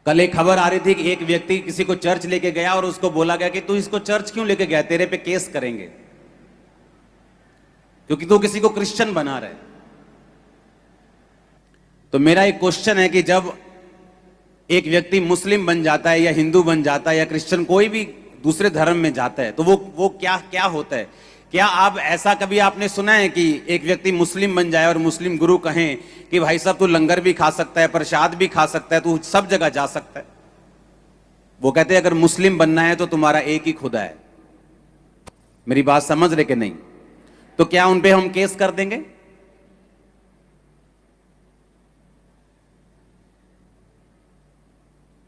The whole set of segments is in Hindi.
कल एक खबर आ रही थी कि एक व्यक्ति किसी को चर्च लेके गया और उसको बोला गया कि तू इसको चर्च क्यों लेके गया, तेरे पे केस करेंगे क्योंकि तू किसी को क्रिश्चियन बना रहा है। तो मेरा एक क्वेश्चन है कि जब एक व्यक्ति मुस्लिम बन जाता है या हिंदू बन जाता है या क्रिश्चियन कोई भी दूसरे धर्म में जाता है तो वो क्या क्या होता है? क्या आप ऐसा कभी आपने सुना है कि एक व्यक्ति मुस्लिम बन जाए और मुस्लिम गुरु कहें कि भाई साहब तू लंगर भी खा सकता है, प्रसाद भी खा सकता है, तू सब जगह जा सकता है? वो कहते हैं अगर मुस्लिम बनना है तो तुम्हारा एक ही खुदा है। मेरी बात समझ रहे कि नहीं? तो क्या उन पे हम केस कर देंगे?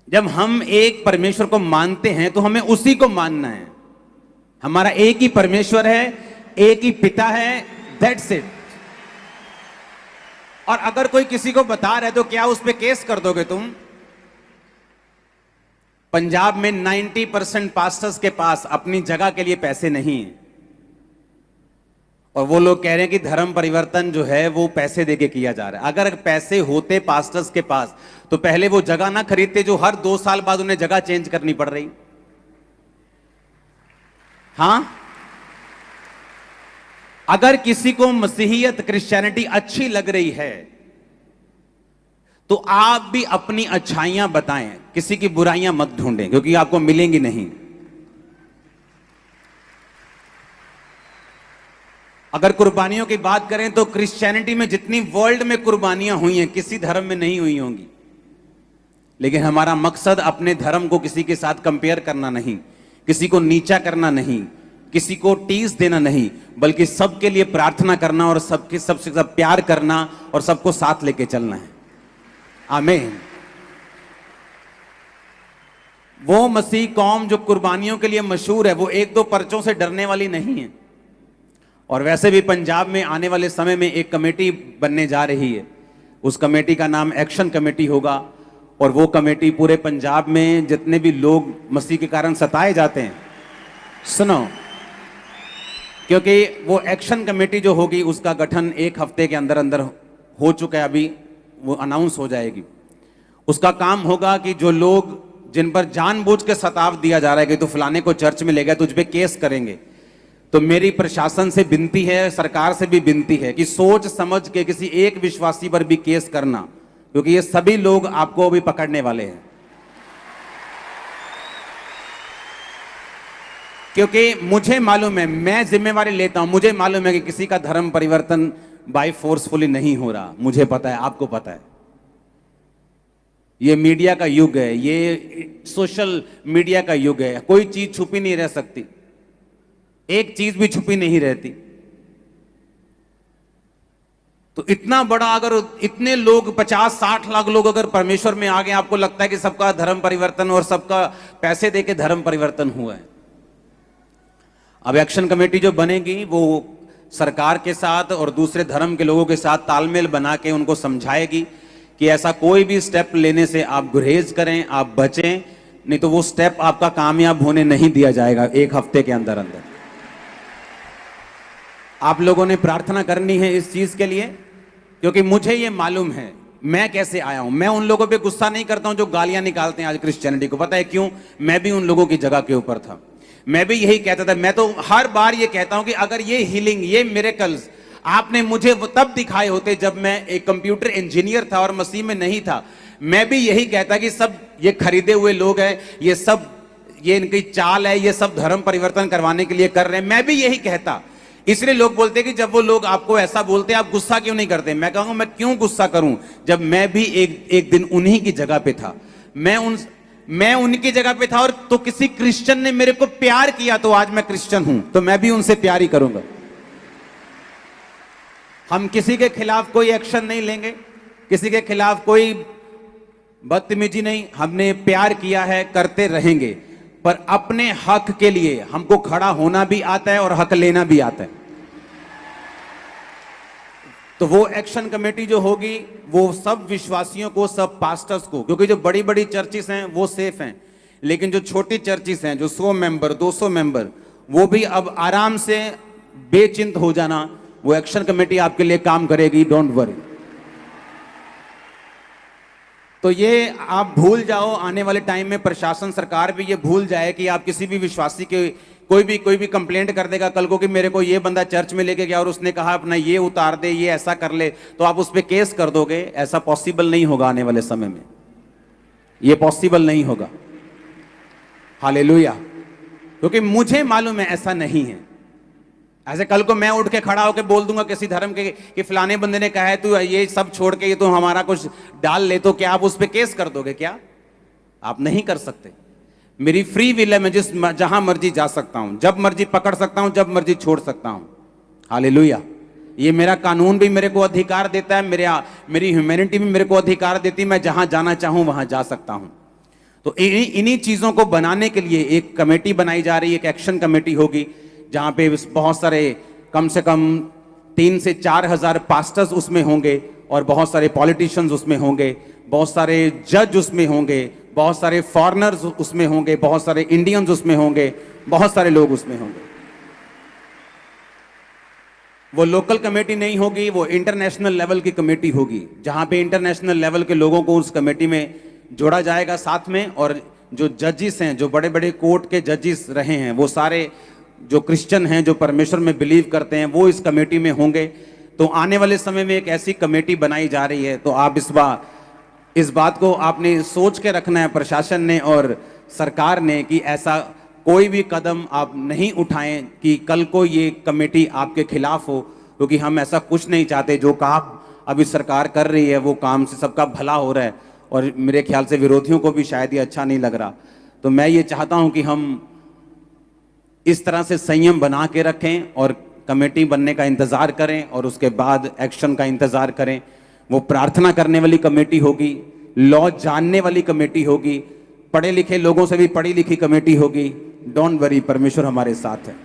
जब हम एक परमेश्वर को मानते हैं तो हमें उसी को मानना है। हमारा एक ही परमेश्वर है, एक ही पिता है, दैट्स इट। और अगर कोई किसी को बता रहा है तो क्या उस पे केस कर दोगे तुम? पंजाब में 90% पास्टर्स के पास अपनी जगह के लिए पैसे नहीं है और वो लोग कह रहे हैं कि धर्म परिवर्तन जो है वो पैसे देके किया जा रहा है। अगर पैसे होते पास्टर्स के पास तो पहले वो जगह ना खरीदते जो हर 2 साल बाद उन्हें जगह चेंज करनी पड़ रही। हां, अगर किसी को मसीहियत क्रिश्चियनिटी अच्छी लग रही है तो आप भी अपनी अच्छाइयां बताएं, किसी की बुराइयां मत ढूंढें क्योंकि आपको मिलेंगी नहीं। अगर कुर्बानियों की बात करें तो क्रिश्चियनिटी में जितनी वर्ल्ड में कुर्बानियां हुई हैं किसी धर्म में नहीं हुई होंगी, लेकिन हमारा मकसद अपने धर्म को किसी के साथ कंपेयर करना नहीं, किसी को नीचा करना नहीं, किसी को टीस देना नहीं, बल्कि सबके लिए प्रार्थना करना और सबके सबसे सब प्यार करना और सबको साथ लेके चलना है। आमीन। वो मसीह कौम जो कुर्बानियों के लिए मशहूर है वो 1-2 पर्चों से डरने वाली नहीं है। और वैसे भी पंजाब में आने वाले समय में एक कमेटी बनने जा रही है, उस कमेटी का नाम एक्शन कमेटी होगा और वो कमेटी पूरे पंजाब में जितने भी लोग मसीह के कारण सताए जाते हैं, सुनो, क्योंकि वो एक्शन कमेटी जो होगी उसका गठन 1 हफ्ते के अंदर अंदर हो चुका है, अभी वो अनाउंस हो जाएगी। उसका काम होगा कि जो लोग जिन पर जानबूझ के सताव दिया जा रहा है कि तू फलाने को चर्च में ले गया, तुझ पे केस करेंगे। तो मेरी प्रशासन से विनती है, सरकार से भी विनती है कि सोच समझ के किसी एक विश्वासी पर भी केस करना, क्योंकि ये सभी लोग आपको भी पकड़ने वाले हैं। क्योंकि मुझे मालूम है, मैं जिम्मेवारी लेता हूं, मुझे मालूम है कि किसी का धर्म परिवर्तन बाय फोर्सफुली नहीं हो रहा। मुझे पता है, आपको पता है। ये मीडिया का युग है, ये सोशल मीडिया का युग है, कोई चीज छुपी नहीं रह सकती, एक चीज भी छुपी नहीं रहती। तो इतना बड़ा, अगर इतने लोग 50-60 लाख लोग अगर परमेश्वर में आ गए, आपको लगता है कि सबका धर्म परिवर्तन और सबका पैसे देके धर्म परिवर्तन हुआ है? अब एक्शन कमेटी जो बनेगी वो सरकार के साथ और दूसरे धर्म के लोगों के साथ तालमेल बना के उनको समझाएगी कि ऐसा कोई भी स्टेप लेने से आप गुरेज करें, आप बचें, नहीं तो वो स्टेप आपका कामयाब होने नहीं दिया जाएगा 1 हफ्ते के अंदर अंदर। आप लोगों ने प्रार्थना करनी है इस चीज के लिए, क्योंकि मुझे ये मालूम है मैं कैसे आया हूं। मैं उन लोगों पे गुस्सा नहीं करता हूं जो गालियां निकालते हैं आज क्रिश्चियनिटी को। पता है क्यों? मैं भी उन लोगों की जगह के ऊपर था, मैं भी यही कहता था। मैं तो हर बार ये कहता हूं कि अगर ये हीलिंग, ये मिरेकल्स आपने मुझे तब दिखाए होते जब मैं एक कंप्यूटर इंजीनियर था और मसीह में नहीं था, मैं भी यही कहता कि सब ये खरीदे हुए लोग हैं, ये सब ये इनकी चाल है, ये सब धर्म परिवर्तन करवाने के लिए कर रहे हैं। मैं भी यही कहता। इसलिए लोग बोलते कि जब वो लोग आपको ऐसा बोलते हैं आप गुस्सा क्यों नहीं करते? मैं कहूंगा मैं क्यों गुस्सा करूं जब मैं भी एक दिन उन्हीं की जगह पे था। मैं उनकी जगह पे था और तो किसी क्रिश्चियन ने मेरे को प्यार किया तो आज मैं क्रिश्चियन हूं, तो मैं भी उनसे प्यार ही करूंगा। हम किसी के खिलाफ कोई एक्शन नहीं लेंगे, किसी के खिलाफ कोई बदतमीजी नहीं, हमने प्यार किया है, करते रहेंगे, पर अपने हक के लिए हमको खड़ा होना भी आता है और हक लेना भी आता है। तो वो एक्शन कमेटी जो होगी वो सब विश्वासियों को, सब पास्टर्स को, क्योंकि जो बड़ी बड़ी चर्चिस हैं वो सेफ हैं, लेकिन जो छोटी चर्चिस हैं जो 100 मेंबर 200 मेंबर, वो भी अब आराम से बेचिंत हो जाना। वो एक्शन कमेटी आपके लिए काम करेगी, डोंट वरी। तो ये आप भूल जाओ, आने वाले टाइम में प्रशासन सरकार भी ये भूल जाए कि आप किसी भी विश्वासी के कोई भी कंप्लेंट कर देगा कल को कि मेरे को ये बंदा चर्च में लेके गया और उसने कहा अपना ये उतार दे, ये ऐसा कर ले, तो आप उस पर केस कर दोगे। ऐसा पॉसिबल नहीं होगा आने वाले समय में, ये पॉसिबल नहीं होगा। हालेलुया। क्योंकि मुझे मालूम है ऐसा नहीं है। ऐसे कल को मैं उठ के खड़ा होकर बोल दूंगा किसी धर्म के कि फलाने बंदे ने कहा है तू ये सब छोड़ के ये तो हमारा कुछ डाल ले, तो क्या आप उस पर केस कर दोगे? क्या आप नहीं कर सकते। मेरी फ्री विल है, मैं जहां मर्जी जा सकता हूं, जब मर्जी पकड़ सकता हूं, जब मर्जी छोड़ सकता हूं। हालेलुया। ये मेरा कानून भी मेरे को अधिकार देता है, मेरी ह्यूमैनिटी भी मेरे को अधिकार देती है, मैं जहां जाना चाहूं वहां जा सकता हूं। तो इन्हीं चीजों को बनाने के लिए एक कमेटी बनाई जा रही है, एक एक्शन कमेटी होगी जहां पे बहुत सारे कम से कम 3 से 4 हजार पास्टर्स उसमें होंगे और बहुत सारे पॉलिटिशियंस उसमें होंगे, बहुत सारे जज उसमें होंगे, बहुत सारे फॉरेनर्स उसमें होंगे, बहुत सारे इंडियंस उसमें होंगे, बहुत सारे लोग उसमें होंगे। वो लोकल कमेटी नहीं होगी, वो इंटरनेशनल लेवल की कमेटी होगी जहां पे इंटरनेशनल लेवल के लोगों को उस कमेटी में जोड़ा जाएगा साथ में। और जो जजिस हैं, जो बड़े बड़े कोर्ट के जजिस रहे हैं, वो सारे जो क्रिश्चियन हैं, जो परमेश्वर में बिलीव करते हैं, वो इस कमेटी में होंगे। तो आने वाले समय में एक ऐसी कमेटी बनाई जा रही है। तो आप इस बात को आपने सोच के रखना है, प्रशासन ने और सरकार ने, कि ऐसा कोई भी कदम आप नहीं उठाएं कि कल को ये कमेटी आपके खिलाफ हो, क्योंकि हम ऐसा कुछ नहीं चाहते। जो काम अभी सरकार कर रही है वो काम से सबका भला हो रहा है और मेरे ख्याल से विरोधियों को भी शायद ये अच्छा नहीं लग रहा। तो मैं ये चाहता हूं कि हम इस तरह से संयम बना के रखें और कमेटी बनने का इंतजार करें और उसके बाद एक्शन का इंतजार करें। वो प्रार्थना करने वाली कमेटी होगी, लॉ जानने वाली कमेटी होगी, पढ़े लिखे लोगों से भी पढ़ी लिखी कमेटी होगी। डोंट वरी, परमेश्वर हमारे साथ है।